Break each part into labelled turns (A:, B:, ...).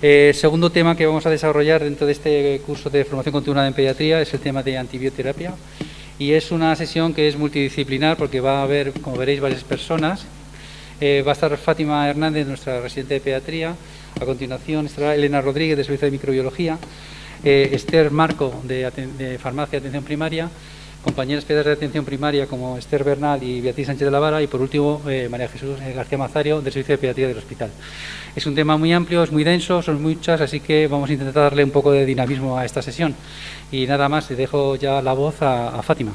A: Segundo tema que vamos a desarrollar dentro de este curso de formación continuada en pediatría es el tema de antibioterapia, y es una sesión que es multidisciplinar porque va a haber, como veréis, varias personas. Va a estar Fátima Hernández, nuestra residente de pediatría. A continuación estará Elena Rodríguez, de Servicio de Microbiología, Esther Marco, de Farmacia de Atención Primaria, compañeras pediatras de atención primaria como Esther Bernal y Beatriz Sánchez de la Vara, y por último María Jesús García Mazario, del Servicio de Pediatría del Hospital. Es un tema muy amplio, es muy denso, son muchas, así que vamos a intentar darle un poco de dinamismo a esta sesión. Y nada más, le dejo ya la voz a Fátima.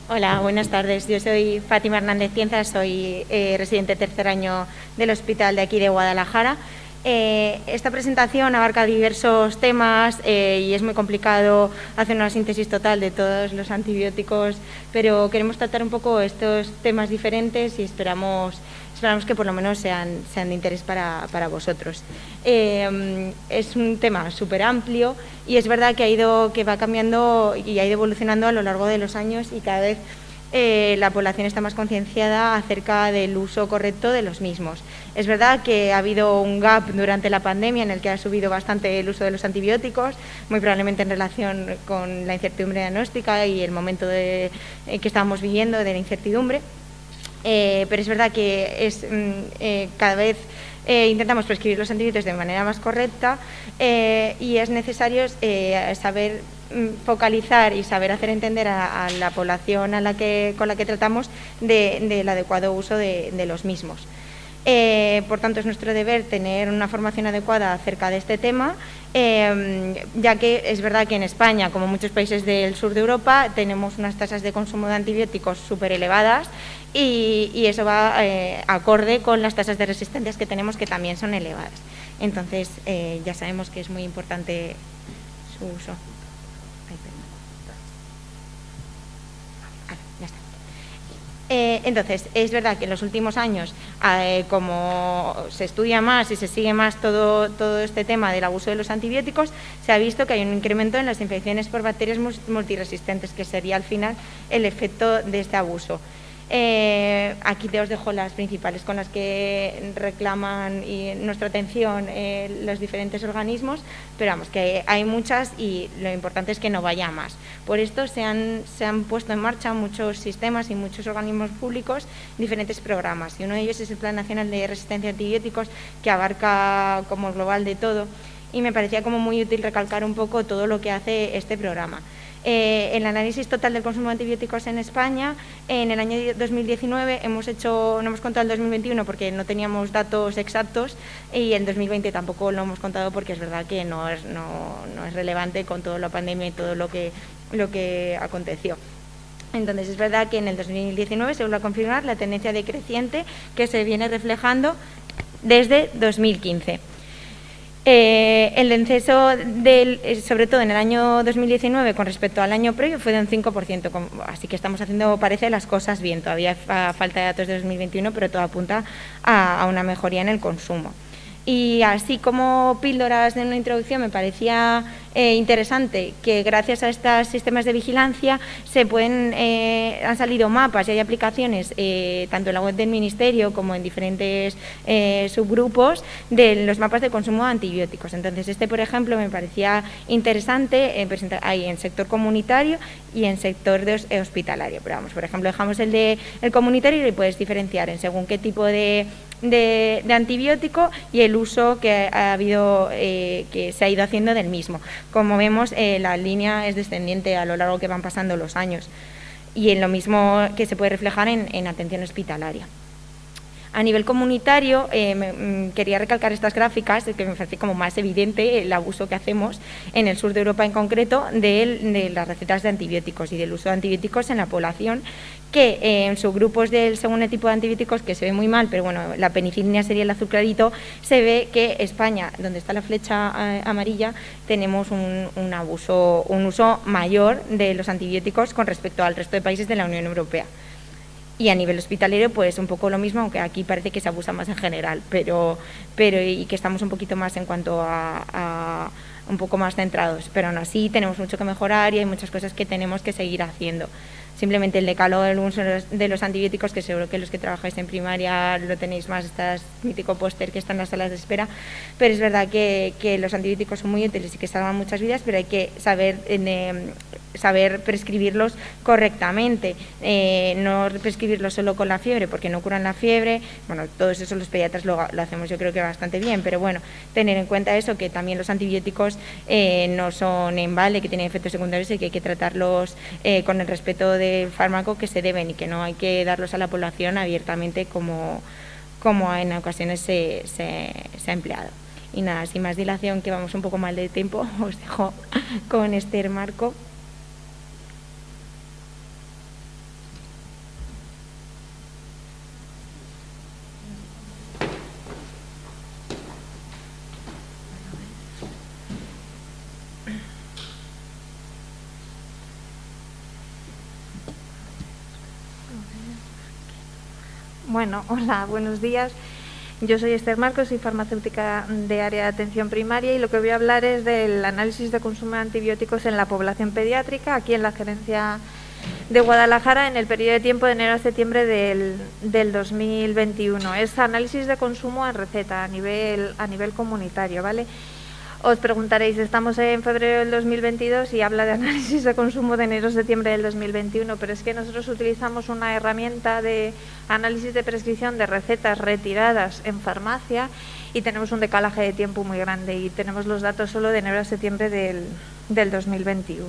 B: Hola, buenas tardes. Yo soy Fátima Hernández Cienza, soy residente de tercer año del hospital de aquí de Guadalajara. Esta presentación abarca diversos temas y es muy complicado hacer una síntesis total de todos los antibióticos, pero queremos tratar un poco estos temas diferentes y esperamos que por lo menos sean de interés para vosotros. Es un tema súper amplio y es verdad que va cambiando y ha ido evolucionando a lo largo de los años, y cada vez la población está más concienciada acerca del uso correcto de los mismos. Es verdad que ha habido un gap durante la pandemia en el que ha subido bastante el uso de los antibióticos, muy probablemente en relación con la incertidumbre diagnóstica y el momento que estábamos viviendo de la incertidumbre. Pero es verdad que cada vez intentamos prescribir los antibióticos de manera más correcta y es necesario saber focalizar y saber hacer entender a la población con la que tratamos del adecuado uso de los mismos. Por tanto, es nuestro deber tener una formación adecuada acerca de este tema, ya que es verdad que en España, como muchos países del sur de Europa, tenemos unas tasas de consumo de antibióticos súper elevadas y eso va acorde con las tasas de resistencias que tenemos, que también son elevadas. Entonces, ya sabemos que es muy importante su uso. Entonces, es verdad que en los últimos años, como se estudia más y se sigue más todo este tema del abuso de los antibióticos, se ha visto que hay un incremento en las infecciones por bacterias multiresistentes, que sería al final el efecto de este abuso. Aquí os dejo las principales con las que reclaman nuestra atención los diferentes organismos, pero vamos, que hay muchas y lo importante es que no vaya más. Por esto se han puesto en marcha muchos sistemas y muchos organismos públicos, diferentes programas, y uno de ellos es el Plan Nacional de Resistencia a Antibióticos, que abarca como global de todo, y me parecía como muy útil recalcar un poco todo lo que hace este programa. El análisis total del consumo de antibióticos en España, en el año 2019 no hemos contado el 2021 porque no teníamos datos exactos, y el 2020 tampoco lo hemos contado porque es verdad que no es relevante con toda la pandemia y todo lo que aconteció. Entonces, es verdad que en el 2019 se vuelve a confirmar la tendencia decreciente que se viene reflejando desde 2015. El descenso, sobre todo en el año 2019, con respecto al año previo, fue de un 5%, así que estamos haciendo, parece, las cosas bien. Todavía falta de datos de 2021, pero todo apunta a una mejoría en el consumo. Y así como píldoras de una introducción, me parecía interesante que gracias a estos sistemas de vigilancia han salido mapas y hay aplicaciones tanto en la web del Ministerio como en diferentes subgrupos de los mapas de consumo de antibióticos. Entonces, por ejemplo, me parecía interesante hay en sector comunitario y en sector hospitalario. Pero vamos, por ejemplo, dejamos el comunitario y puedes diferenciar en según qué tipo de antibiótico y el uso que ha habido, que se ha ido haciendo del mismo. Como vemos, la línea es descendiente a lo largo que van pasando los años, y en lo mismo que se puede reflejar en atención hospitalaria. A nivel comunitario, quería recalcar estas gráficas, que me parece como más evidente el abuso que hacemos en el sur de Europa en concreto de las recetas de antibióticos y del uso de antibióticos en la población, que en subgrupos según el tipo de antibióticos, que se ve muy mal, pero bueno, la penicilina sería el azul clarito, se ve que España, donde está la flecha amarilla, tenemos un uso mayor de los antibióticos con respecto al resto de países de la Unión Europea. Y a nivel hospitalario, pues un poco lo mismo, aunque aquí parece que se abusa más en general, pero y que estamos un poquito más en cuanto a un poco más centrados, pero aún así tenemos mucho que mejorar y hay muchas cosas que tenemos que seguir haciendo. simplemente el decálogo del uso de los antibióticos, que seguro que los que trabajáis en primaria lo tenéis más, este mítico póster que está en las salas de espera, pero es verdad que los antibióticos son muy útiles y que salvan muchas vidas, pero hay que saber prescribirlos correctamente, no prescribirlos solo con la fiebre, porque no curan la fiebre. Bueno, todos eso los pediatras lo hacemos yo creo que bastante bien, pero bueno, tener en cuenta eso, que también los antibióticos no son en vale, que tienen efectos secundarios y que hay que tratarlos con el respeto del fármaco que se deben, y que no hay que darlos a la población abiertamente como en ocasiones se ha empleado. Y nada, sin más dilación, que vamos un poco mal de tiempo, os dejo con Esther Marco.
C: Bueno, hola, buenos días. Yo soy Esther Marcos, soy farmacéutica de área de atención primaria, y lo que voy a hablar es del análisis de consumo de antibióticos en la población pediátrica, aquí en la Gerencia de Guadalajara, en el periodo de tiempo de enero a septiembre del 2021. Es análisis de consumo en receta a nivel comunitario, ¿vale? Os preguntaréis, estamos en febrero del 2022 y habla de análisis de consumo de enero a septiembre del 2021, pero es que nosotros utilizamos una herramienta de análisis de prescripción de recetas retiradas en farmacia y tenemos un decalaje de tiempo muy grande, y tenemos los datos solo de enero a septiembre del 2021.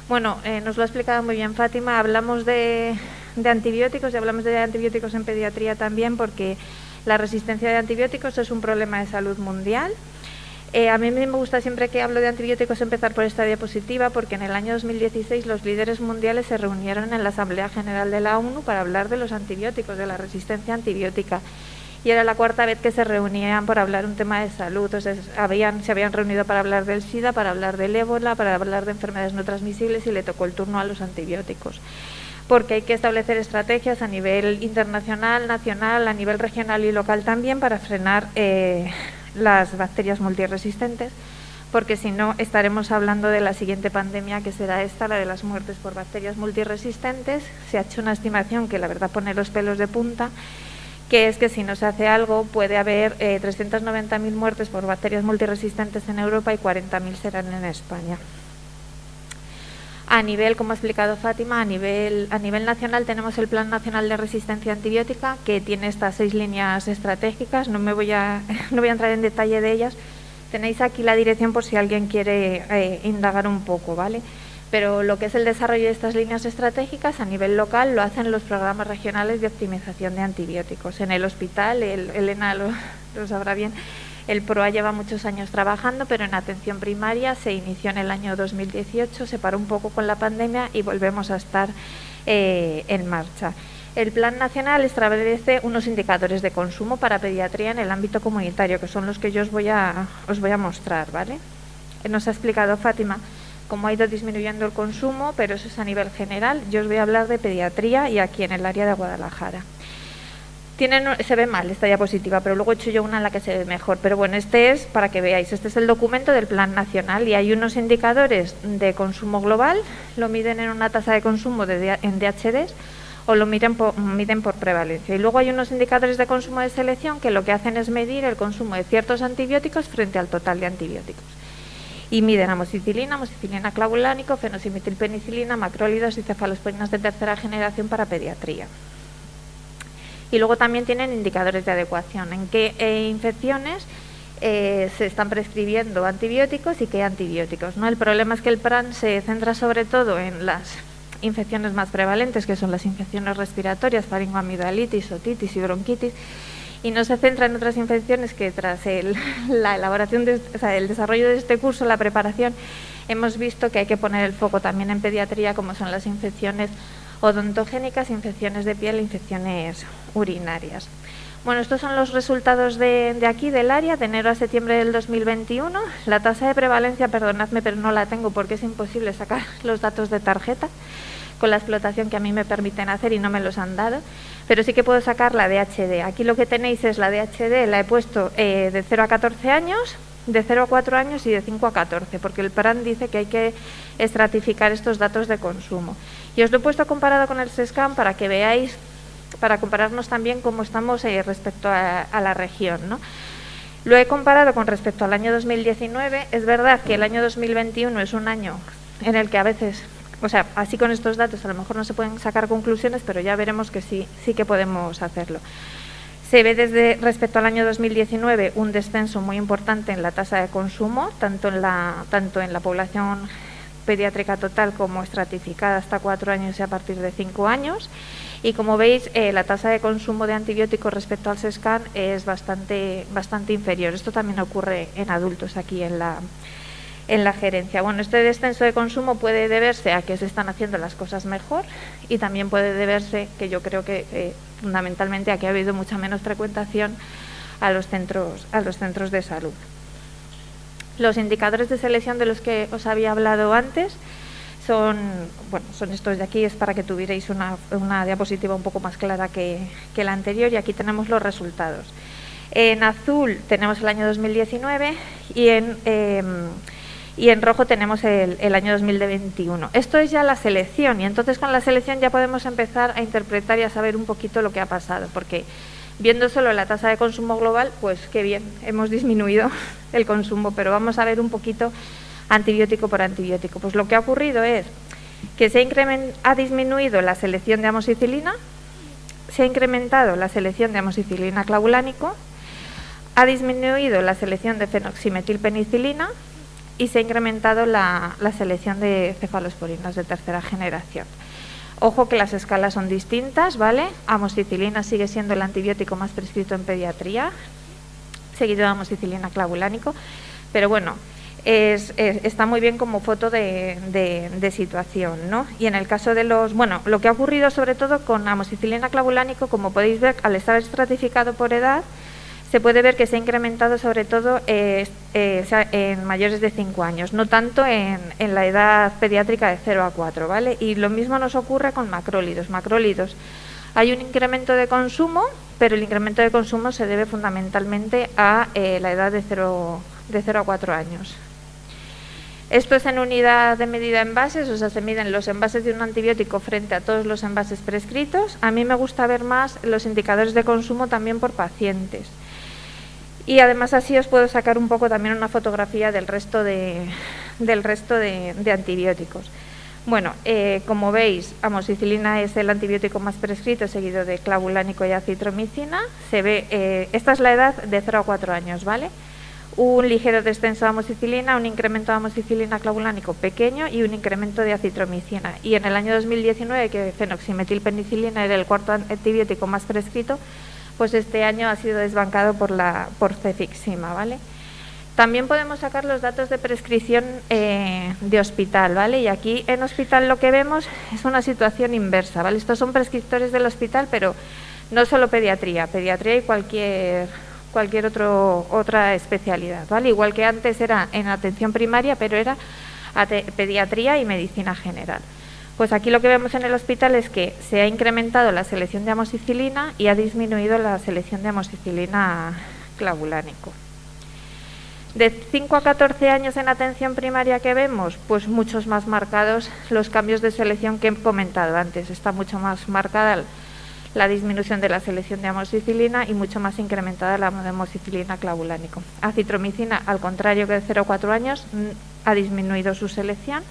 C: Bueno, nos lo ha explicado muy bien Fátima. Hablamos de antibióticos, y hablamos de antibióticos en pediatría también, porque la resistencia de antibióticos es un problema de salud mundial. A mí me gusta, siempre que hablo de antibióticos, empezar por esta diapositiva, porque en el año 2016 los líderes mundiales se reunieron en la Asamblea General de la ONU para hablar de los antibióticos, de la resistencia antibiótica. Y era la cuarta vez que se reunían para hablar un tema de salud. Entonces, se habían reunido para hablar del SIDA, para hablar del ébola, para hablar de enfermedades no transmisibles, y le tocó el turno a los antibióticos. Porque hay que establecer estrategias a nivel internacional, nacional, a nivel regional y local también, para frenar las bacterias multiresistentes, porque si no estaremos hablando de la siguiente pandemia, que será esta, la de las muertes por bacterias multiresistentes. Se ha hecho una estimación que la verdad pone los pelos de punta, que es que si no se hace algo puede haber 390.000 muertes por bacterias multiresistentes en Europa y 40.000 serán en España. A nivel, como ha explicado Fátima, a nivel nacional tenemos el Plan Nacional de Resistencia Antibiótica, que tiene estas 6 líneas estratégicas. No voy a entrar en detalle de ellas. Tenéis aquí la dirección por si alguien quiere indagar un poco, ¿vale? Pero lo que es el desarrollo de estas líneas estratégicas a nivel local lo hacen los programas regionales de optimización de antibióticos. En el hospital, Elena lo sabrá bien, el PROA lleva muchos años trabajando, pero en atención primaria se inició en el año 2018, se paró un poco con la pandemia y volvemos a estar en marcha. El Plan Nacional establece unos indicadores de consumo para pediatría en el ámbito comunitario, que son los que yo os voy a mostrar, ¿vale? Nos ha explicado Fátima cómo ha ido disminuyendo el consumo, pero eso es a nivel general. Yo os voy a hablar de pediatría y aquí en el área de Guadalajara. Se ve mal esta diapositiva, pero luego he hecho yo una en la que se ve mejor. Pero bueno, este es para que veáis. Este es el documento del Plan Nacional y hay unos indicadores de consumo global. Lo miden en una tasa de consumo en DHDs o lo miden por prevalencia. Y luego hay unos indicadores de consumo de selección que lo que hacen es medir el consumo de ciertos antibióticos frente al total de antibióticos. Y miden amoxicilina clavulánico, fenosimetilpenicilina, macrólidos y cefalosporinas de tercera generación para pediatría. Y luego también tienen indicadores de adecuación, en qué infecciones se están prescribiendo antibióticos y qué antibióticos, ¿no? El problema es que el plan se centra sobre todo en las infecciones más prevalentes, que son las infecciones respiratorias, faringoamigdalitis, otitis y bronquitis, y no se centra en otras infecciones que tras la elaboración, el desarrollo de este curso, la preparación, hemos visto que hay que poner el foco también en pediatría, como son las infecciones odontogénicas, infecciones de piel e infecciones urinarias. Bueno, estos son los resultados de aquí, del área, de enero a septiembre del 2021. La tasa de prevalencia, perdonadme, pero no la tengo porque es imposible sacar los datos de tarjeta con la explotación que a mí me permiten hacer y no me los han dado, pero sí que puedo sacar la DHD. Aquí lo que tenéis es la DHD, la he puesto de 0 a 14 años, de 0 a 4 años y de 5 a 14, porque el plan dice que hay que estratificar estos datos de consumo. Y os lo he puesto comparado con el SESCAM para que veáis, para compararnos también cómo estamos respecto a la región, ¿no? Lo he comparado con respecto al año 2019. Es verdad que el año 2021 es un año en el que a veces, o sea, así con estos datos a lo mejor no se pueden sacar conclusiones, pero ya veremos que sí que podemos hacerlo. Se ve desde respecto al año 2019 un descenso muy importante en la tasa de consumo, tanto en la población pediátrica total como estratificada hasta 4 años y a partir de 5 años. Y como veis, la tasa de consumo de antibióticos respecto al SESCAN es bastante inferior. Esto también ocurre en adultos aquí en la gerencia. Bueno, este descenso de consumo puede deberse a que se están haciendo las cosas mejor y también puede deberse, que yo creo que fundamentalmente, a que ha habido mucha menos frecuentación a los centros de salud. Los indicadores de selección de los que os había hablado antes son estos de aquí, es para que tuvierais una diapositiva un poco más clara que la anterior, y aquí tenemos los resultados. En azul tenemos el año 2019 y en rojo tenemos el año 2021. Esto es ya la selección, y entonces con la selección ya podemos empezar a interpretar y a saber un poquito lo que ha pasado, porque viendo solo la tasa de consumo global, pues qué bien, hemos disminuido el consumo, pero vamos a ver un poquito antibiótico por antibiótico. Pues lo que ha ocurrido es que ha disminuido la selección de amoxicilina, se ha incrementado la selección de amoxicilina clavulánico, ha disminuido la selección de fenoximetilpenicilina y se ha incrementado la selección de cefalosporinas de tercera generación. Ojo que las escalas son distintas, ¿vale? Amoxicilina sigue siendo el antibiótico más prescrito en pediatría, seguido de amoxicilina clavulánico, pero bueno, está muy bien como foto de situación, ¿no? Y en el caso de lo que ha ocurrido sobre todo con amoxicilina clavulánico, como podéis ver, al estar estratificado por edad, se puede ver que se ha incrementado sobre todo en mayores de 5 años, no tanto en la edad pediátrica de 0 a 4, ¿vale? Y lo mismo nos ocurre con macrólidos. Macrólidos, hay un incremento de consumo, pero el incremento de consumo se debe fundamentalmente a la edad de 0 a 4 años. Esto es en unidad de medida envases, o sea, se miden los envases de un antibiótico frente a todos los envases prescritos. A mí me gusta ver más los indicadores de consumo también por pacientes. Y además así os puedo sacar un poco también una fotografía del resto de antibióticos. Bueno, como veis, amoxicilina es el antibiótico más prescrito, seguido de clavulánico y acitromicina. Se ve, esta es la edad de 0 a 4 años, ¿vale? Un ligero descenso de amoxicilina, un incremento de amoxicilina clavulánico pequeño y un incremento de acitromicina. Y en el año 2019, que fenoximetilpenicilina era el cuarto antibiótico más prescrito, pues este año ha sido desbancado por cefixima, ¿vale? También podemos sacar los datos de prescripción de hospital, ¿vale? Y aquí en hospital lo que vemos es una situación inversa, ¿vale? Estos son prescriptores del hospital, pero no solo pediatría y cualquier otra especialidad, ¿vale? Igual que antes era en atención primaria, pero era pediatría y medicina general. Pues aquí lo que vemos en el hospital es que se ha incrementado la selección de amoxicilina y ha disminuido la selección de amoxicilina clavulánico. De 5 a 14 años en atención primaria que vemos, pues muchos más marcados los cambios de selección que he comentado antes. Está mucho más marcada la disminución de la selección de amoxicilina y mucho más incrementada la de amoxicilina clavulánico. Acitromicina, al contrario que de 0 a 4 años, ha disminuido su selección,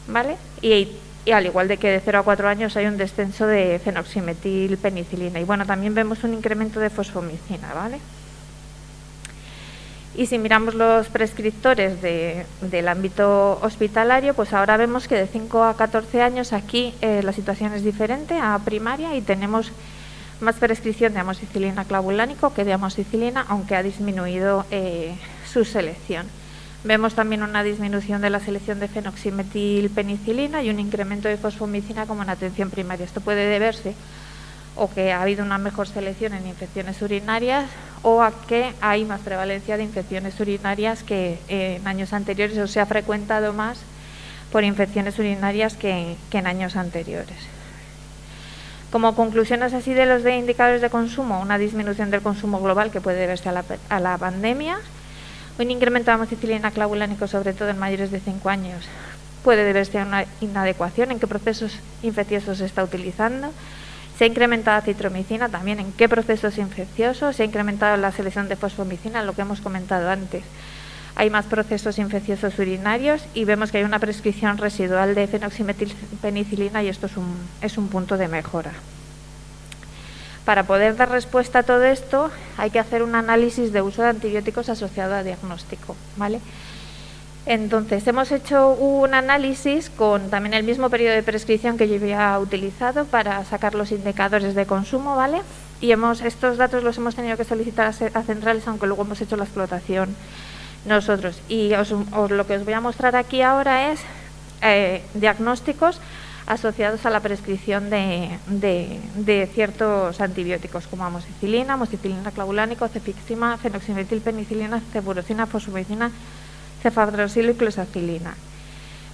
C: ¿vale? Y al igual de que de 0 a 4 años hay un descenso de fenoximetilpenicilina. Y bueno, también vemos un incremento de fosfomicina, ¿vale? Y si miramos los prescriptores del ámbito hospitalario, pues ahora vemos que de 5 a 14 años aquí la situación es diferente a primaria y tenemos más prescripción de amoxicilina clavulánico que de amoxicilina, aunque ha disminuido su selección. Vemos también una disminución de la selección de fenoximetilpenicilina y un incremento de fosfomicina como en atención primaria. Esto puede deberse o que ha habido una mejor selección en infecciones urinarias o a que hay más prevalencia de infecciones urinarias que en años anteriores, o se ha frecuentado más por infecciones urinarias que en años anteriores. Como conclusiones así de los indicadores de consumo, una disminución del consumo global que puede deberse a la pandemia, un incremento de amoxicilina clavulánico sobre todo en mayores de 5 años puede deberse a una inadecuación, en qué procesos infecciosos se está utilizando. Se ha incrementado la citromicina también, en qué procesos infecciosos. Se ha incrementado la selección de fosfomicina, lo que hemos comentado antes. Hay más procesos infecciosos urinarios y vemos que hay una prescripción residual de fenoximetilpenicilina y esto es un punto de mejora. Para poder dar respuesta a todo esto hay que hacer un análisis de uso de antibióticos asociado a diagnóstico, ¿vale? Entonces, hemos hecho un análisis con también el mismo periodo de prescripción que yo había utilizado para sacar los indicadores de consumo, ¿vale? Y estos datos los hemos tenido que solicitar a centrales, aunque luego hemos hecho la explotación nosotros. Y lo que os voy a mostrar aquí ahora es diagnósticos asociados a la prescripción de ciertos antibióticos, como amoxicilina, clavulánico, cefixima, fenoximetilpenicilina, cefuroxima, fosfomicina, cefadroxilo y cloxacilina.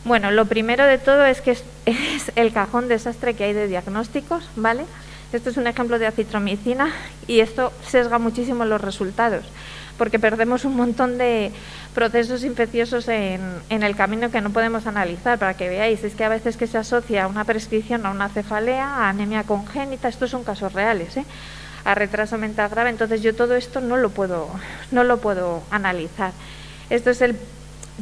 C: Bueno, lo primero de todo es que es el cajón desastre que hay de diagnósticos, ¿vale? Esto es un ejemplo de acitromicina y esto sesga muchísimo los resultados, porque perdemos un montón de procesos infecciosos en el camino que no podemos analizar. Para que veáis, es que a veces que se asocia una prescripción a una cefalea, a anemia congénita, estos son casos reales, a retraso mental grave, entonces yo todo esto no lo puedo analizar. Esto es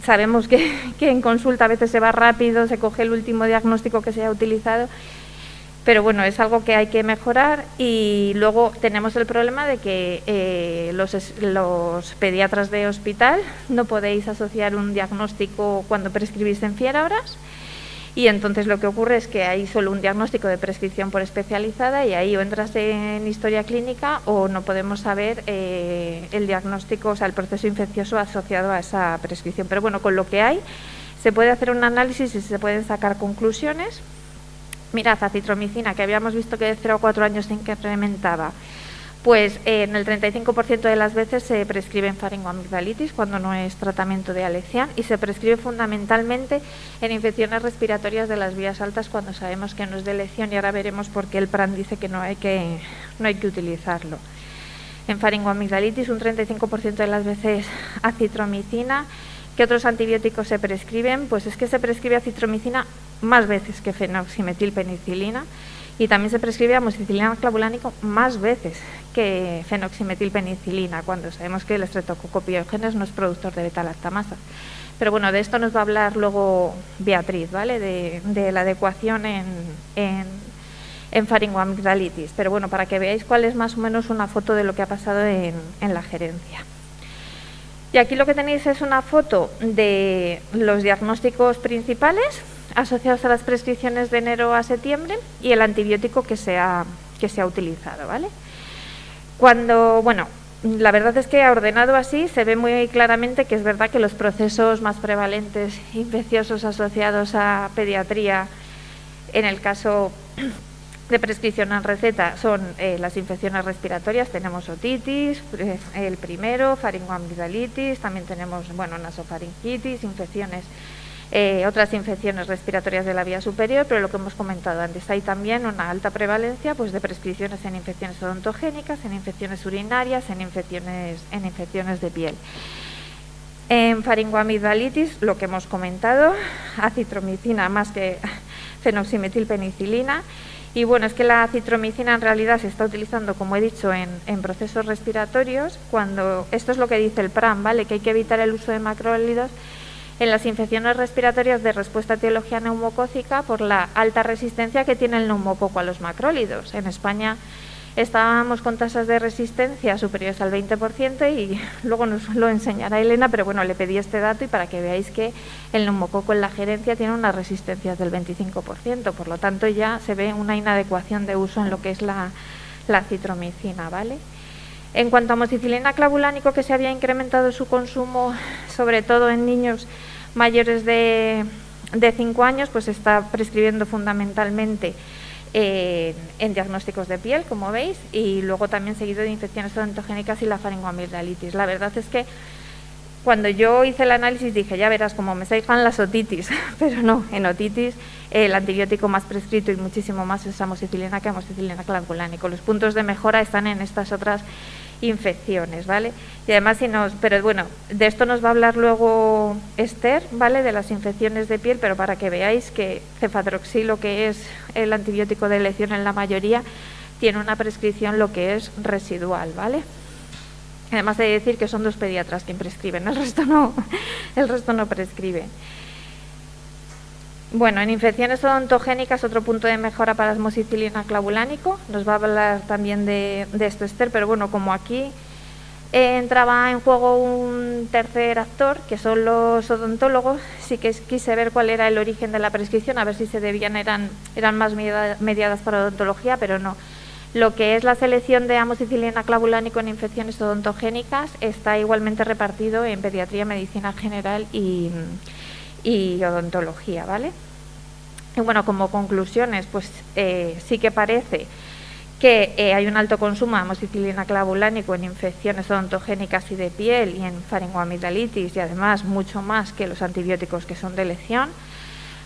C: sabemos que en consulta a veces se va rápido, se coge el último diagnóstico que se haya utilizado, pero bueno, es algo que hay que mejorar. Y luego tenemos el problema de que los pediatras de hospital no podéis asociar un diagnóstico cuando prescribís en fiebras, y entonces lo que ocurre es que hay solo un diagnóstico de prescripción por especializada y ahí o entras en historia clínica o no podemos saber el diagnóstico, o sea, el proceso infeccioso asociado a esa prescripción. Pero bueno, con lo que hay se puede hacer un análisis y se pueden sacar conclusiones. Mirad, acitromicina, que habíamos visto que de 0 a 4 años se incrementaba, pues en el 35% de las veces se prescribe en faringoamigdalitis cuando no es tratamiento de alección, y se prescribe fundamentalmente en infecciones respiratorias de las vías altas cuando sabemos que no es de elección, y ahora veremos por qué el PRAN dice que no hay que utilizarlo. En faringoamigdalitis un 35% de las veces acitromicina. ¿Qué otros antibióticos se prescriben? Pues es que se prescribe acitromicina más veces que fenoximetilpenicilina, y también se prescribe amoxicilina clavulánico más veces que fenoximetilpenicilina, cuando sabemos que el Streptococcus pyogenes no es productor de beta-lactamasa. Pero bueno, de esto nos va a hablar luego Beatriz, ¿vale? De la adecuación en faringoamigdalitis. Pero bueno, para que veáis cuál es más o menos una foto de lo que ha pasado en la gerencia. Y aquí lo que tenéis es una foto de los diagnósticos principales asociados a las prescripciones de enero a septiembre y el antibiótico que se ha utilizado, ¿vale? Bueno, la verdad es que ordenado así se ve muy claramente que es verdad que los procesos más prevalentes infecciosos asociados a pediatría, en el caso de prescripción en receta, son las infecciones respiratorias. Tenemos otitis, el primero, faringoamigdalitis, también tenemos, bueno, nasofaringitis, infecciones, otras infecciones respiratorias de la vía superior, pero lo que hemos comentado antes, hay también una alta prevalencia pues de prescripciones en infecciones odontogénicas, en infecciones urinarias, en infecciones de piel. En faringoamigdalitis, lo que hemos comentado, acitromicina más que fenoximetilpenicilina. Y bueno, es que la acitromicina en realidad se está utilizando, como he dicho, en procesos respiratorios, cuando esto es lo que dice el PRAN, ¿vale? Que hay que evitar el uso de macrólidos en las infecciones respiratorias de respuesta a etiología neumocócica por la alta resistencia que tiene el neumococo a los macrólidos. En España estábamos con tasas de resistencia superiores al 20% y luego nos lo enseñará Elena, pero bueno, le pedí este dato y para que veáis que el neumococo en la gerencia tiene unas resistencias del 25%, por lo tanto ya se ve una inadecuación de uso en lo que es la acitromicina, ¿vale? En cuanto a amoxicilina clavulánico, que se había incrementado su consumo, sobre todo en niños mayores de 5 años, pues se está prescribiendo fundamentalmente en diagnósticos de piel, como veis, y luego también seguido de infecciones odontogénicas y la faringoamigdalitis. La verdad es que cuando yo hice el análisis dije, ya verás, como me salgan las otitis, pero no, en otitis el antibiótico más prescrito y muchísimo más es amoxicilina que amoxicilina clavulánico. Los puntos de mejora están en estas otras infecciones, ¿vale? Y además, pero bueno, de esto nos va a hablar luego Esther, ¿vale? De las infecciones de piel, pero para que veáis que cefadroxilo, que es el antibiótico de elección en la mayoría, tiene una prescripción lo que es residual, ¿vale? Además de decir que son 2 pediatras quien prescriben, el resto no prescribe. Bueno, en infecciones odontogénicas, otro punto de mejora para amoxicilina clavulánico. Nos va a hablar también de esto Esther, pero bueno, como aquí entraba en juego un tercer actor, que son los odontólogos, sí que quise ver cuál era el origen de la prescripción, a ver si se debían, eran más mediadas para odontología, pero no. Lo que es la selección de amoxicilina clavulánico en infecciones odontogénicas está igualmente repartido en pediatría, medicina general y odontología, ¿vale? Y bueno, como conclusiones, pues sí que parece que hay un alto consumo de amoxicilina clavulánico en infecciones odontogénicas y de piel y en faringoamigdalitis, y además mucho más que los antibióticos que son de elección.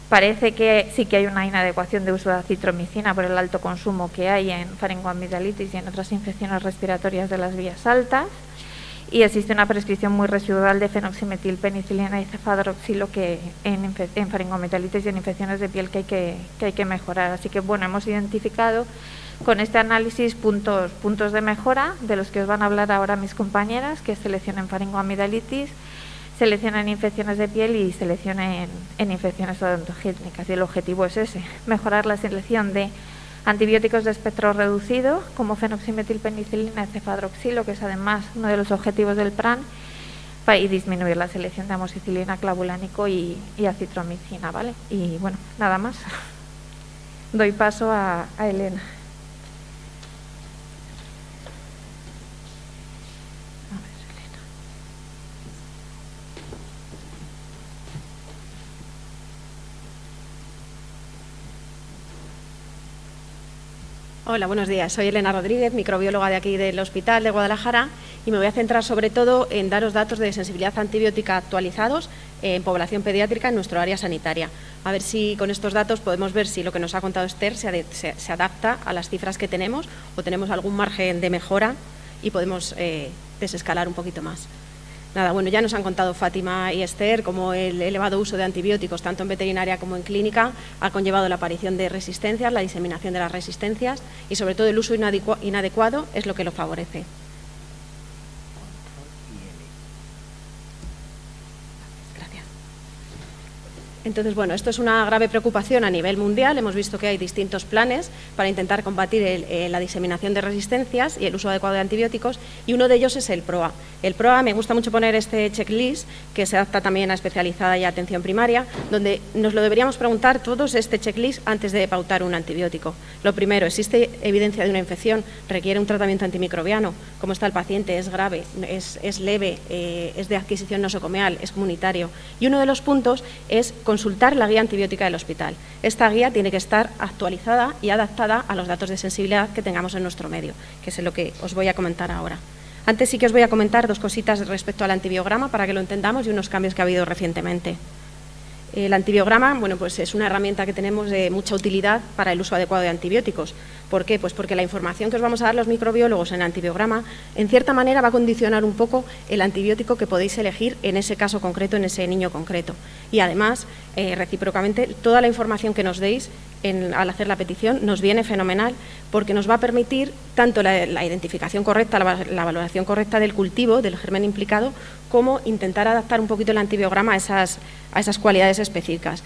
C: Parece que sí que hay una inadecuación de uso de acitromicina por el alto consumo que hay en faringoamigdalitis y en otras infecciones respiratorias de las vías altas. Y existe una prescripción muy residual de fenoximetilpenicilina y cefadroxilo que en faringoamigdalitis y en infecciones de piel que hay que mejorar. Así que bueno, hemos identificado con este análisis puntos de mejora de los que os van a hablar ahora mis compañeras, que es selección en faringoamigdalitis, selección en infecciones de piel y selección en infecciones odontogénicas. Y el objetivo es ese, mejorar la selección de antibióticos de espectro reducido, como fenoximetilpenicilina y cefadroxilo, que es además uno de los objetivos del PRAN, y disminuir la selección de amoxicilina clavulánico y acitromicina, ¿vale? Y bueno, nada más. Doy paso a Elena.
D: Hola, buenos días. Soy Elena Rodríguez, microbióloga de aquí del Hospital de Guadalajara, y me voy a centrar sobre todo en daros datos de sensibilidad antibiótica actualizados en población pediátrica en nuestro área sanitaria. A ver si con estos datos podemos ver si lo que nos ha contado Esther se adapta a las cifras que tenemos o tenemos algún margen de mejora y podemos desescalar un poquito más. Nada, bueno, ya nos han contado Fátima y Esther cómo el elevado uso de antibióticos, tanto en veterinaria como en clínica, ha conllevado la aparición de resistencias, la diseminación de las resistencias y, sobre todo, el uso inadecuado es lo que lo favorece. Gracias. Entonces, bueno, esto es una grave preocupación a nivel mundial. Hemos visto que hay distintos planes para intentar combatir la diseminación de resistencias y el uso adecuado de antibióticos, y uno de ellos es el PROA. El PROA, me gusta mucho poner este checklist, que se adapta también a especializada y a atención primaria, donde nos lo deberíamos preguntar todos este checklist antes de pautar un antibiótico. Lo primero, ¿existe evidencia de una infección? ¿Requiere un tratamiento antimicrobiano? ¿Cómo está el paciente? ¿Es grave? ¿Es leve? ¿Es de adquisición nosocomial? ¿Es comunitario? Y uno de los puntos es consultar la guía antibiótica del hospital. Esta guía tiene que estar actualizada y adaptada a los datos de sensibilidad que tengamos en nuestro medio, que es lo que os voy a comentar ahora. Antes sí que os voy a comentar 2 cositas respecto al antibiograma para que lo entendamos y unos cambios que ha habido recientemente. El antibiograma, bueno, pues es una herramienta que tenemos de mucha utilidad para el uso adecuado de antibióticos. ¿Por qué? Pues porque la información que os vamos a dar los microbiólogos en el antibiograma, en cierta manera va a condicionar un poco el antibiótico que podéis elegir en ese caso concreto, en ese niño concreto. Y además, recíprocamente, toda la información que nos deis al hacer la petición nos viene fenomenal, porque nos va a permitir tanto la identificación correcta, la valoración correcta del cultivo, del germen implicado, como intentar adaptar un poquito el antibiograma a esas cualidades específicas.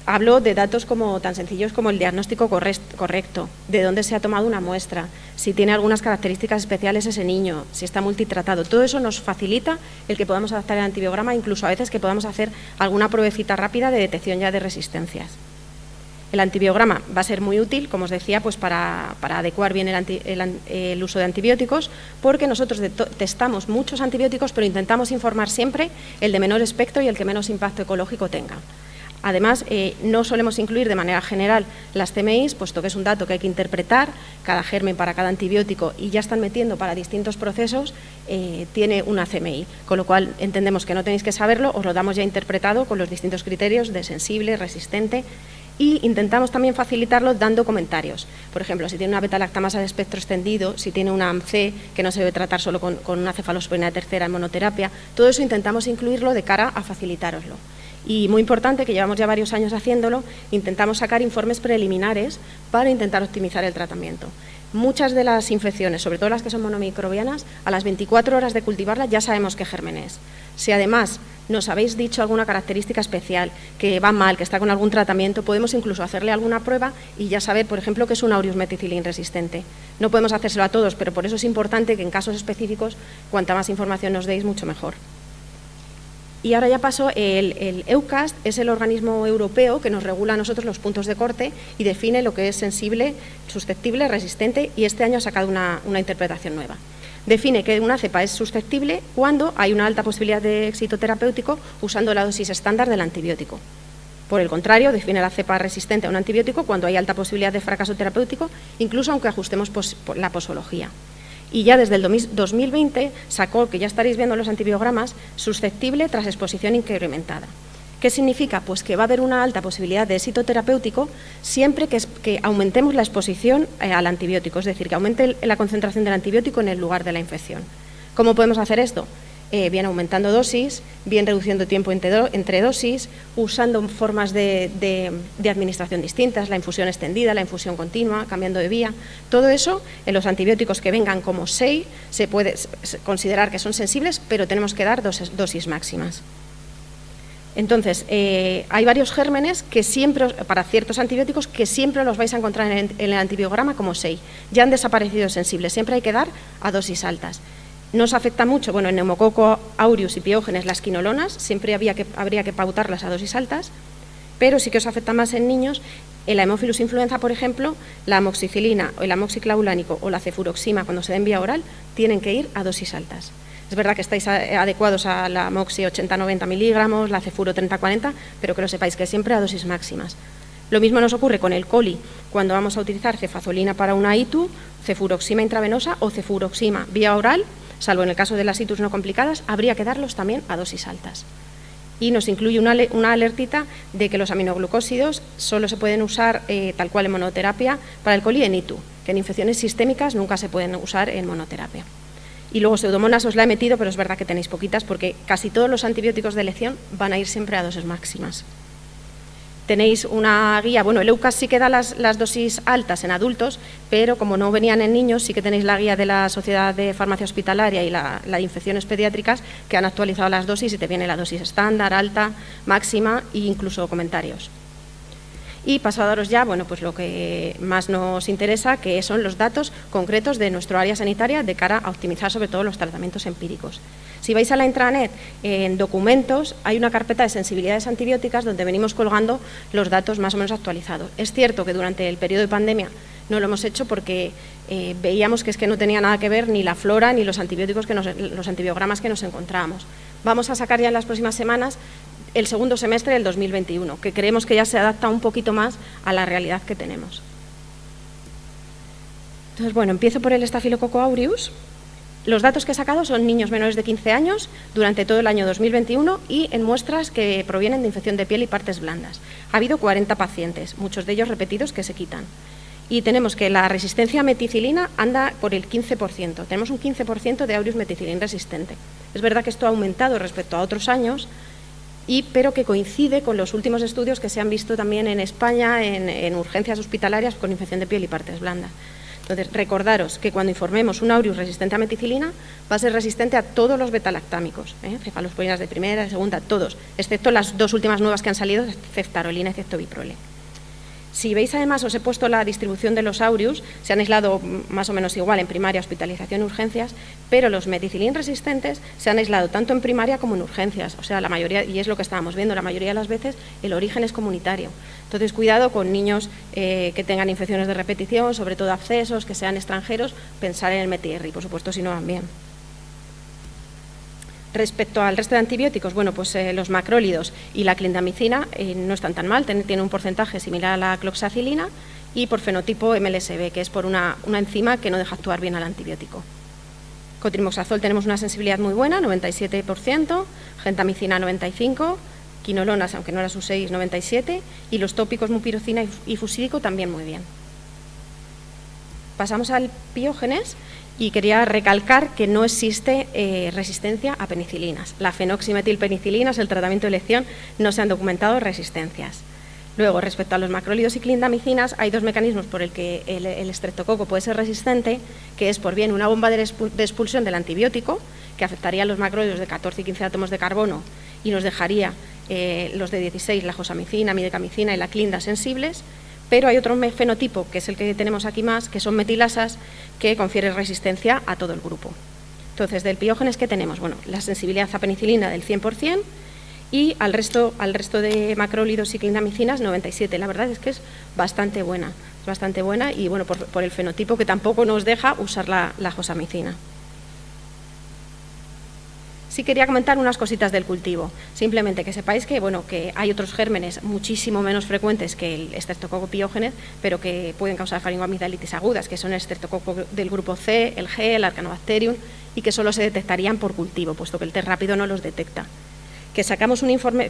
D: Hablo de datos tan sencillos como el diagnóstico correcto, de dónde se ha tomado una muestra, si tiene algunas características especiales ese niño, si está multitratado. Todo eso nos facilita el que podamos adaptar el antibiograma, incluso a veces que podamos hacer alguna pruebecita rápida de detección ya de resistencias. El antibiograma va a ser muy útil, como os decía, pues para adecuar bien el uso de antibióticos, porque nosotros testamos muchos antibióticos, pero intentamos informar siempre el de menor espectro y el que menos impacto ecológico tenga. Además, no solemos incluir de manera general las CMIs, puesto que es un dato que hay que interpretar, cada germen para cada antibiótico, y ya están metiendo para distintos procesos, tiene una CMI, con lo cual entendemos que no tenéis que saberlo, os lo damos ya interpretado con los distintos criterios de sensible, resistente Y intentamos también facilitarlo dando comentarios. Por ejemplo, si tiene una beta-lactamasa de espectro extendido, si tiene una AMC, que no se debe tratar solo con una cefalosporina de tercera en monoterapia, todo eso intentamos incluirlo de cara a facilitároslo. Y muy importante, que llevamos ya varios años haciéndolo, intentamos sacar informes preliminares para intentar optimizar el tratamiento. Muchas de las infecciones, sobre todo las que son monomicrobianas, a las 24 horas de cultivarlas ya sabemos qué germen es. Si además nos habéis dicho alguna característica especial, que va mal, que está con algún tratamiento, podemos incluso hacerle alguna prueba y ya saber, por ejemplo, que es un aureus meticilin resistente. No podemos hacérselo a todos, pero por eso es importante que en casos específicos, cuanta más información nos deis, mucho mejor. Y ahora ya paso, el EUCAST es el organismo europeo que nos regula a nosotros los puntos de corte y define lo que es sensible, susceptible, resistente, y este año ha sacado una interpretación nueva. Define que una cepa es susceptible cuando hay una alta posibilidad de éxito terapéutico usando la dosis estándar del antibiótico. Por el contrario, define la cepa resistente a un antibiótico cuando hay alta posibilidad de fracaso terapéutico, incluso aunque ajustemos la posología. Y ya desde el 2020 sacó, que ya estaréis viendo los antibiogramas, susceptible tras exposición incrementada. ¿Qué significa? Pues que va a haber una alta posibilidad de éxito terapéutico siempre que aumentemos la exposición al antibiótico, es decir, que aumente la concentración del antibiótico en el lugar de la infección. ¿Cómo podemos hacer esto? Bien aumentando dosis, bien reduciendo tiempo entre dosis, usando formas de administración distintas, la infusión extendida, la infusión continua, cambiando de vía. Todo eso, en los antibióticos que vengan como SEI, se puede considerar que son sensibles, pero tenemos que dar dosis máximas. Entonces, hay varios gérmenes que siempre, para ciertos antibióticos, que siempre los vais a encontrar en el antibiograma como SEI. Ya han desaparecido sensibles, siempre hay que dar a dosis altas. Nos afecta mucho, bueno, en neumococo aureus y piógenes, las quinolonas, siempre habría que pautarlas a dosis altas, pero sí que os afecta más en niños. En la Haemophilus influenza, por ejemplo, la amoxicilina o el amoxiclaulánico o la cefuroxima, cuando se den vía oral, tienen que ir a dosis altas. Es verdad que estáis adecuados a la amoxi 80-90 miligramos, la cefuro 30-40, pero que lo sepáis que siempre a dosis máximas. Lo mismo nos ocurre con el coli, cuando vamos a utilizar cefazolina para una ITU, cefuroxima intravenosa o cefuroxima vía oral, salvo en el caso de las ITUs no complicadas, habría que darlos también a dosis altas. Y nos incluye una alertita de que los aminoglucósidos solo se pueden usar tal cual en monoterapia para el coli en ITU, que en infecciones sistémicas nunca se pueden usar en monoterapia. Y luego Pseudomonas os la he metido, pero es verdad que tenéis poquitas porque casi todos los antibióticos de elección van a ir siempre a dosis máximas. Tenéis una guía, bueno, el EUCAST sí que da las dosis altas en adultos, pero como no venían en niños, sí que tenéis la guía de la Sociedad de Farmacia Hospitalaria y la de Infecciones Pediátricas, que han actualizado las dosis y te viene la dosis estándar, alta, máxima e incluso comentarios. Y paso a daros ya, bueno, pues lo que más nos interesa, que son los datos concretos de nuestro área sanitaria de cara a optimizar sobre todo los tratamientos empíricos. Si vais a la intranet, en documentos, hay una carpeta de sensibilidades antibióticas donde venimos colgando los datos más o menos actualizados. Es cierto que durante el periodo de pandemia no lo hemos hecho porque veíamos que es que no tenía nada que ver ni la flora ni los antibióticos, los antibiogramas que nos encontrábamos. Vamos a sacar ya en las próximas semanas el segundo semestre del 2021, que creemos que ya se adapta un poquito más a la realidad que tenemos. Entonces, bueno, empiezo por el Staphylococcus aureus. Los datos que he sacado son niños menores de 15 años durante todo el año 2021 y en muestras que provienen de infección de piel y partes blandas. Ha habido 40 pacientes, muchos de ellos repetidos, que se quitan. Y tenemos que la resistencia a meticilina anda por el 15%. Tenemos un 15% de aureus meticilin resistente. Es verdad que esto ha aumentado respecto a otros años, pero que coincide con los últimos estudios que se han visto también en España en urgencias hospitalarias con infección de piel y partes blandas. Entonces, recordaros que cuando informemos un aureus resistente a meticilina, va a ser resistente a todos los betalactámicos, cefalosporinas de primera, de segunda, todos, excepto las dos últimas nuevas que han salido, ceftarolina y ceftobiprole. Si veis, además, os he puesto la distribución de los aureus, se han aislado más o menos igual en primaria, hospitalización y urgencias, pero los meticilin resistentes se han aislado tanto en primaria como en urgencias, o sea, la mayoría, y es lo que estábamos viendo, la mayoría de las veces el origen es comunitario. Entonces, cuidado con niños que tengan infecciones de repetición, sobre todo abscesos, que sean extranjeros, pensar en el METIR, y por supuesto si no van bien. Respecto al resto de antibióticos, bueno, pues los macrólidos y la clindamicina no están tan mal, tienen un porcentaje similar a la cloxacilina y por fenotipo MLSB, que es por una enzima que no deja actuar bien al antibiótico. Cotrimoxazol tenemos una sensibilidad muy buena, 97%, gentamicina 95%, quinolonas, aunque no era sus 6, 97, y los tópicos mupirocina y fusídico también muy bien. Pasamos al Piógenes y quería recalcar que no existe resistencia a penicilinas. La fenoximetilpenicilinas, el tratamiento de elección, no se han documentado resistencias. Luego, respecto a los macrólidos y clindamicinas, hay dos mecanismos por el que el estreptococo puede ser resistente, que es por bien una bomba de expulsión del antibiótico, que afectaría a los macrólidos de 14 y 15 átomos de carbono y nos dejaría los de 16, la josamicina, midecamicina y la clinda sensibles, pero hay otro fenotipo, que es el que tenemos aquí más, que son metilasas, que confiere resistencia a todo el grupo. Entonces, del Piógenes, ¿qué tenemos? Bueno, la sensibilidad a penicilina del 100%, y al resto de macrólidos y clindamicinas 97. La verdad es que es bastante buena y bueno, por el fenotipo que tampoco nos deja usar la josamicina. Sí quería comentar unas cositas del cultivo, simplemente que sepáis que, bueno, que hay otros gérmenes muchísimo menos frecuentes que el Streptococcus pyogenes, pero que pueden causar faringoamigdalitis agudas, que son el Streptococcus del grupo C, el G, el Arcanobacterium, y que solo se detectarían por cultivo, puesto que el test rápido no los detecta. Que sacamos un informe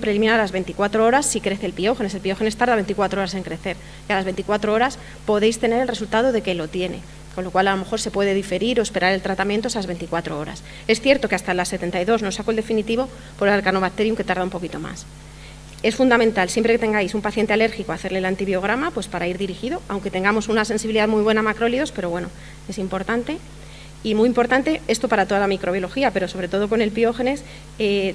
D: preliminar a las 24 horas si crece el Piógenes. El Piógenes tarda 24 horas en crecer y a las 24 horas podéis tener el resultado de que lo tiene, con lo cual a lo mejor se puede diferir o esperar el tratamiento esas 24 horas. Es cierto que hasta las 72 no saco el definitivo por el Arcanobacterium, que tarda un poquito más. Es fundamental, siempre que tengáis un paciente alérgico, hacerle el antibiograma, pues para ir dirigido, aunque tengamos una sensibilidad muy buena a macrólidos, pero bueno, es importante. Y muy importante, esto para toda la microbiología, pero sobre todo con el Piógenes,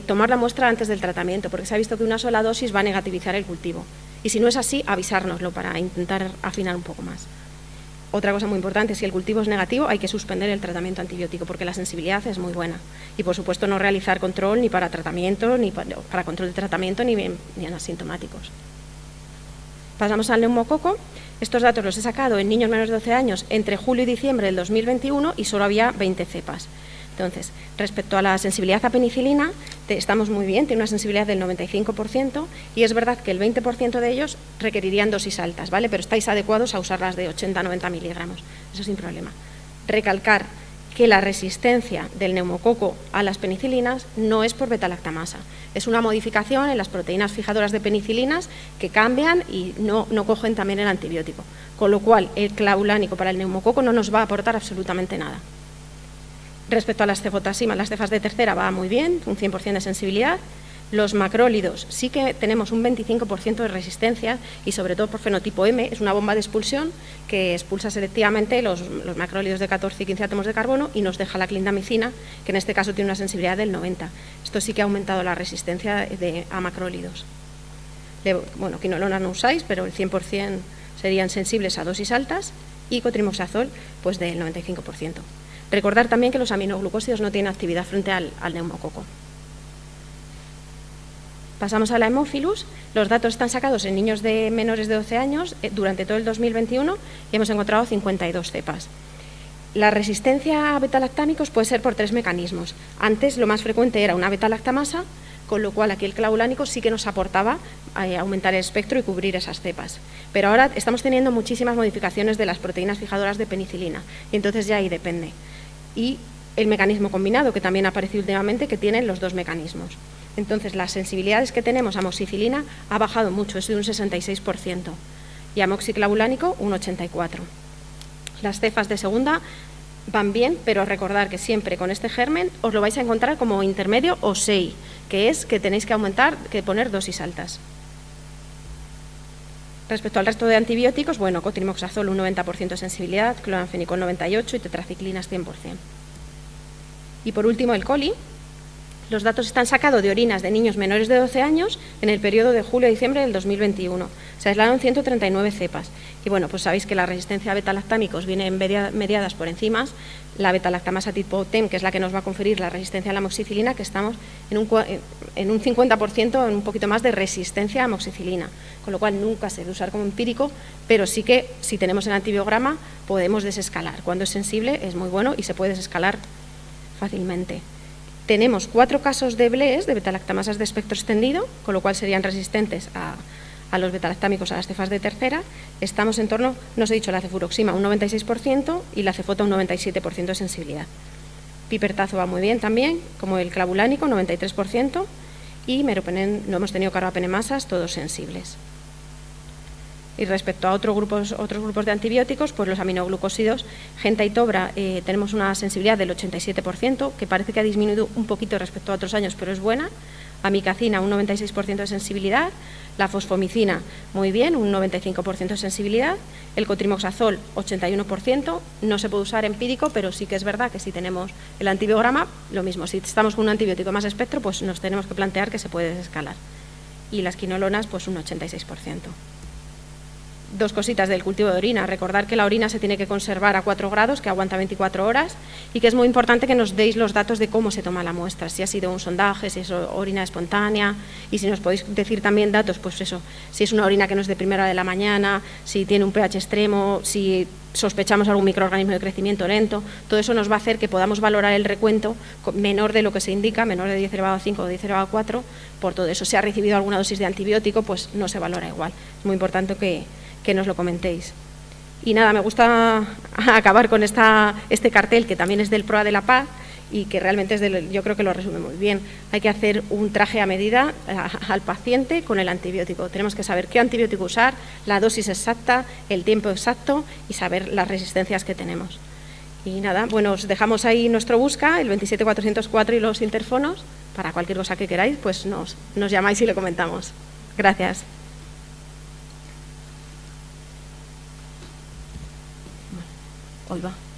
D: tomar la muestra antes del tratamiento, porque se ha visto que una sola dosis va a negativizar el cultivo. Y si no es así, avisárnoslo para intentar afinar un poco más. Otra cosa muy importante, si el cultivo es negativo, hay que suspender el tratamiento antibiótico, porque la sensibilidad es muy buena. Y, por supuesto, no realizar control ni para tratamiento, ni para control de tratamiento, ni en asintomáticos. Pasamos al neumococo. Estos datos los he sacado en niños menores de 12 años entre julio y diciembre del 2021 y solo había 20 cepas. Entonces, respecto a la sensibilidad a penicilina, estamos muy bien, tiene una sensibilidad del 95% y es verdad que el 20% de ellos requerirían dosis altas, ¿vale? Pero estáis adecuados a usarlas de 80-90 miligramos, eso sin problema. Recalcar que la resistencia del neumococo a las penicilinas no es por beta-lactamasa, es una modificación en las proteínas fijadoras de penicilinas que cambian y no cogen también el antibiótico, con lo cual el clavulánico para el neumococo no nos va a aportar absolutamente nada. Respecto a las cefotasimas, las cefas de tercera va muy bien, un 100% de sensibilidad. Los macrólidos sí que tenemos un 25% de resistencia y sobre todo por fenotipo M, es una bomba de expulsión que expulsa selectivamente los macrólidos de 14 y 15 átomos de carbono y nos deja la clindamicina, que en este caso tiene una sensibilidad del 90%. Esto sí que ha aumentado la resistencia a macrólidos. Bueno, quinolonas no usáis, pero el 100% serían sensibles a dosis altas y cotrimoxazol pues del 95%. Recordar también que los aminoglucósidos no tienen actividad frente al neumococo. Pasamos a la Haemophilus. Los datos están sacados en niños de menores de 12 años durante todo el 2021 y hemos encontrado 52 cepas. La resistencia a betalactámicos puede ser por 3 mecanismos. Antes lo más frecuente era una betalactamasa, con lo cual aquí el clavulánico sí que nos aportaba aumentar el espectro y cubrir esas cepas. Pero ahora estamos teniendo muchísimas modificaciones de las proteínas fijadoras de penicilina y entonces ya ahí depende. Y el mecanismo combinado, que también ha aparecido últimamente, que tienen los 2 mecanismos. Entonces, las sensibilidades que tenemos a amoxicilina ha bajado mucho, es de un 66%, y a amoxiclavulánico un 84%. Las cefas de segunda van bien, pero recordar que siempre con este germen os lo vais a encontrar como intermedio o SEI, que es que tenéis que poner dosis altas. Respecto al resto de antibióticos, bueno, cotrimoxazol un 90% de sensibilidad, cloranfenicol 98% y tetraciclinas 100%. Y por último, el coli. Los datos están sacados de orinas de niños menores de 12 años en el periodo de julio a diciembre del 2021. Se aislaron 139 cepas. Y bueno, pues sabéis que la resistencia a betalactámicos viene mediadas por enzimas. La betalactamasa tipo TEM, que es la que nos va a conferir la resistencia a la amoxicilina, que estamos en un 50%, en un poquito más de resistencia a amoxicilina. Con lo cual nunca se debe usar como empírico, pero sí que si tenemos el antibiograma podemos desescalar. Cuando es sensible es muy bueno y se puede desescalar fácilmente. Tenemos 4 casos de BLES, de betalactamasas de espectro extendido, con lo cual serían resistentes a los betalactámicos, a las cefas de tercera. Estamos en torno, no os he dicho, la cefuroxima un 96% y la cefota un 97% de sensibilidad. Pipertazo va muy bien también, como el clavulánico, 93%, y meropenem, no hemos tenido carbapenemasas, todos sensibles. Y respecto a otros grupos de antibióticos, pues los aminoglucósidos, Genta y Tobra, tenemos una sensibilidad del 87%, que parece que ha disminuido un poquito respecto a otros años, pero es buena. Amicacina, un 96% de sensibilidad. La fosfomicina, muy bien, un 95% de sensibilidad. El cotrimoxazol, 81%. No se puede usar empírico, pero sí que es verdad que si tenemos el antibiograma, lo mismo. Si estamos con un antibiótico más espectro, pues nos tenemos que plantear que se puede desescalar. Y las quinolonas, pues un 86%. Dos cositas del cultivo de orina. Recordar que la orina se tiene que conservar a 4 grados, que aguanta 24 horas, y que es muy importante que nos deis los datos de cómo se toma la muestra, si ha sido un sondaje, si es orina espontánea, y si nos podéis decir también datos, pues eso, si es una orina que no es de primera hora de la mañana, si tiene un pH extremo, si sospechamos algún microorganismo de crecimiento lento. Todo eso nos va a hacer que podamos valorar el recuento menor de lo que se indica, menor de 10 elevado a 5 o 10 elevado a 4, por todo eso. Si ha recibido alguna dosis de antibiótico, pues no se valora igual. Es muy importante que nos lo comentéis. Y nada, me gusta acabar con este cartel, que también es del PROA de la Paz, y que realmente yo creo que lo resume muy bien. Hay que hacer un traje a medida al paciente con el antibiótico. Tenemos que saber qué antibiótico usar, la dosis exacta, el tiempo exacto y saber las resistencias que tenemos. Y nada, bueno, os dejamos ahí nuestro busca, el 27404 y los interfonos. Para cualquier cosa que queráis, pues nos llamáis y le comentamos. Gracias. Hoy va.